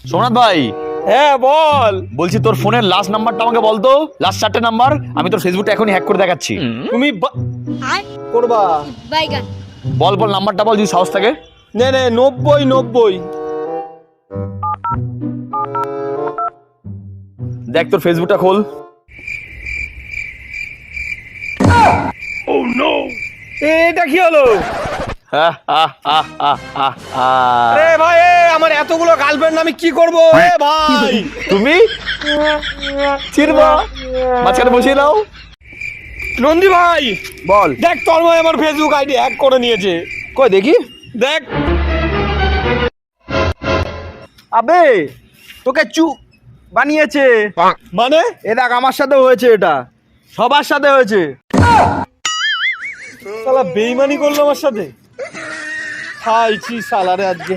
সোমনাথ ভাই, হ্যাঁ বল। বলছি তোর ফোনের লাস্ট নাম্বারটা আমাকে বল তো, লাস্ট 4টে নাম্বার। আমি তোর ফেসবুকটা এখনই হ্যাক করে দেখাচ্ছি। তুমি করবা? বাইগান। বল বল, নাম্বারটা বল যদি সাহস থাকে। নে 90। দেখ তোর ফেসবুকটা খোল। এটা কি হলো? আরে ভাই, আমার এতগুলো গার্লফ্রেন্ড, আমি কি করব? এ ভাই তুমি চিরবা মাঝখানে বসিয়ে নাও। নন্দী ভাই, বল। দেখ তন্ময় আমার ফেসবুক আইডি হ্যাক করে নিয়েছে। কই দেখি। দেখ। আবে তোকে বানিয়েছে মানে এ দেখ, আমার সাথে হয়েছে, এটা সবার সাথে হয়েছে। শালা বেইমানি করলো আমার সাথে। খাইছি শালারে আজকে।